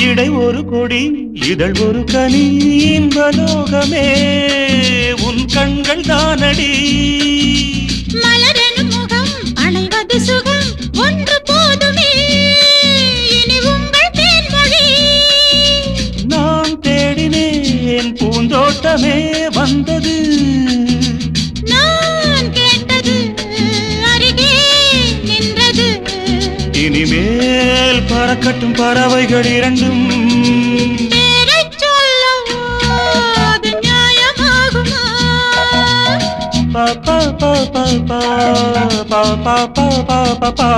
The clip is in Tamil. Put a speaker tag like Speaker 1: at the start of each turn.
Speaker 1: இடை ஒரு கொடி இதழ் ஒரு கனி இன்பலோகமே உன் கண்கள் தானடி
Speaker 2: மலரெனும் முகம் அணைவது சுகம் ஒன்று போதுமே இனி உங்கள் தேன்மொழி
Speaker 1: நான் தேடினேன் பூந்தோட்டமே வந்தது
Speaker 2: நான் கேட்டது அருகே நின்றது
Speaker 1: இனிமேல் பறக்கட்டும் பறவைகள் இரண்டும்
Speaker 2: பேரைச் சொல்லவோ அது நியாயமாகுமா
Speaker 1: பா பா பா பா பா பா பா பா பா பா